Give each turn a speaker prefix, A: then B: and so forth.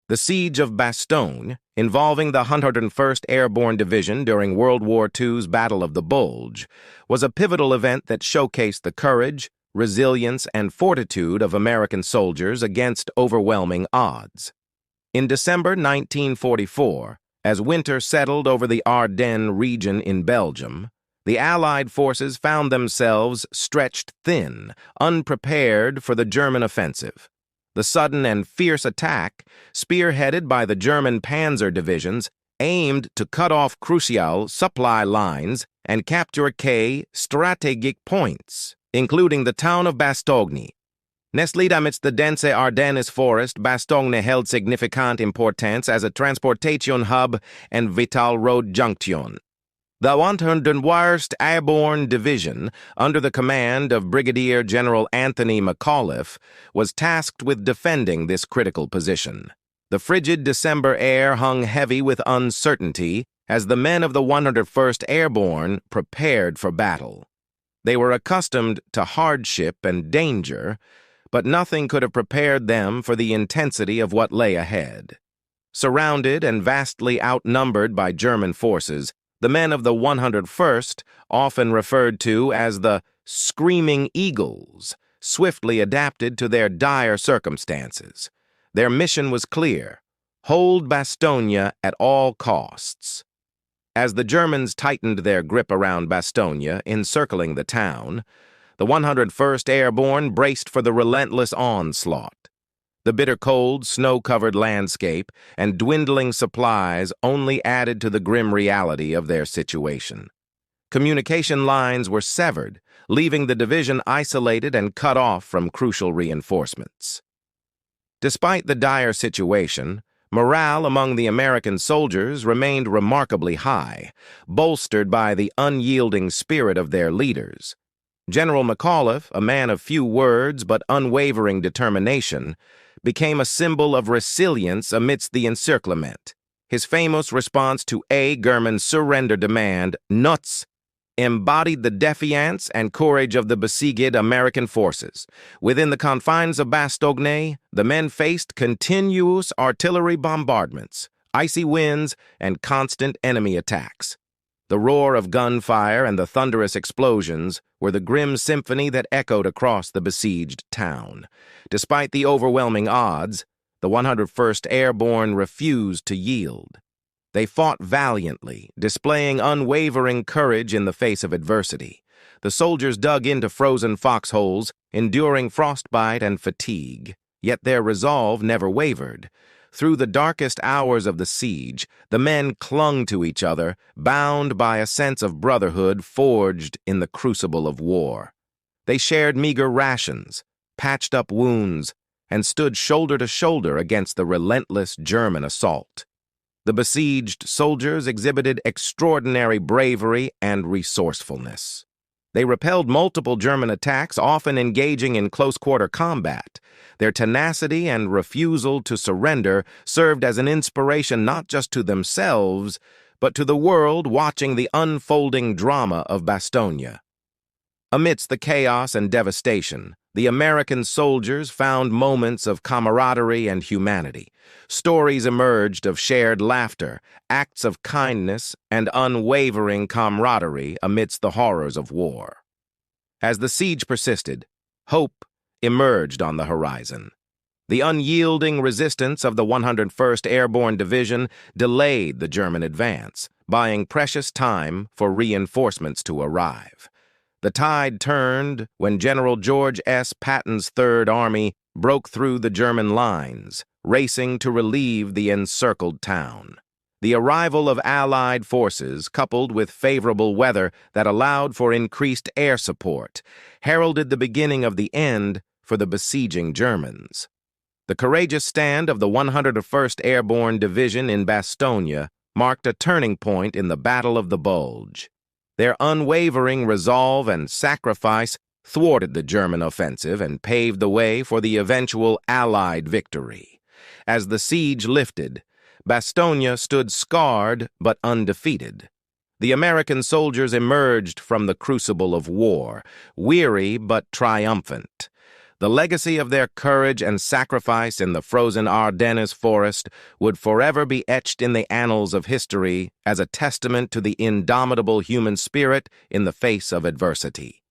A: The Siege of Bastogne, involving the 101st Airborne Division during World War II's Battle of the Bulge, was a pivotal event that showcased the courage, resilience, and fortitude of American soldiers against overwhelming odds. In December 1944, as winter settled over the Ardennes region in Belgium, the Allied forces found themselves stretched thin, unprepared for the German offensive. The sudden and fierce attack, spearheaded by the German panzer divisions, aimed to cut off crucial supply lines and capture key strategic points, including the town of Bastogne. Nestled amidst the dense Ardennes forest, Bastogne held significant importance as a transportation hub and vital road junction. The 101st Airborne Division, under the command of Brigadier General Anthony McAuliffe, was tasked with defending this critical position. The frigid December air hung heavy with uncertainty as the men of the 101st Airborne prepared for battle. They were accustomed to hardship and danger, but nothing could have prepared them for the intensity of what lay ahead. Surrounded and vastly outnumbered by German forces, the men of the 101st, often referred to as the Screaming Eagles, swiftly adapted to their dire circumstances. Their mission was clear: hold Bastogne at all costs. As the Germans tightened their grip around Bastogne, encircling the town, the 101st Airborne braced for the relentless onslaught. The bitter cold, snow-covered landscape and dwindling supplies only added to the grim reality of their situation. Communication lines were severed, leaving the division isolated and cut off from crucial reinforcements. Despite the dire situation, morale among the American soldiers remained remarkably high, bolstered by the unyielding spirit of their leaders. General McAuliffe, a man of few words but unwavering determination, became a symbol of resilience amidst the encirclement. His famous response to A. German's surrender demand, "Nuts," embodied the defiance and courage of the besieged American forces. Within the confines of Bastogne, the men faced continuous artillery bombardments, icy winds, and constant enemy attacks. The roar of gunfire and the thunderous explosions were the grim symphony that echoed across the besieged town. Despite the overwhelming odds, the 101st Airborne refused to yield. They fought valiantly, displaying unwavering courage in the face of adversity. The soldiers dug into frozen foxholes, enduring frostbite and fatigue, yet their resolve never wavered. Through the darkest hours of the siege, the men clung to each other, bound by a sense of brotherhood forged in the crucible of war. They shared meager rations, patched up wounds, and stood shoulder to shoulder against the relentless German assault. The besieged soldiers exhibited extraordinary bravery and resourcefulness. They repelled multiple German attacks, often engaging in close-quarter combat. Their tenacity and refusal to surrender served as an inspiration not just to themselves, but to the world watching the unfolding drama of Bastogne. Amidst the chaos and devastation, the American soldiers found moments of camaraderie and humanity. Stories emerged of shared laughter, acts of kindness, and unwavering camaraderie amidst the horrors of war. As the siege persisted, hope emerged on the horizon. The unyielding resistance of the 101st Airborne Division delayed the German advance, buying precious time for reinforcements to arrive. The tide turned when General George S. Patton's Third Army broke through the German lines, racing to relieve the encircled town. The arrival of Allied forces, coupled with favorable weather that allowed for increased air support, heralded the beginning of the end for the besieging Germans. The courageous stand of the 101st Airborne Division in Bastogne marked a turning point in the Battle of the Bulge. Their unwavering resolve and sacrifice thwarted the German offensive and paved the way for the eventual Allied victory. As the siege lifted, Bastogne stood scarred but undefeated. The American soldiers emerged from the crucible of war, weary but triumphant. The legacy of their courage and sacrifice in the frozen Ardennes forest would forever be etched in the annals of history as a testament to the indomitable human spirit in the face of adversity.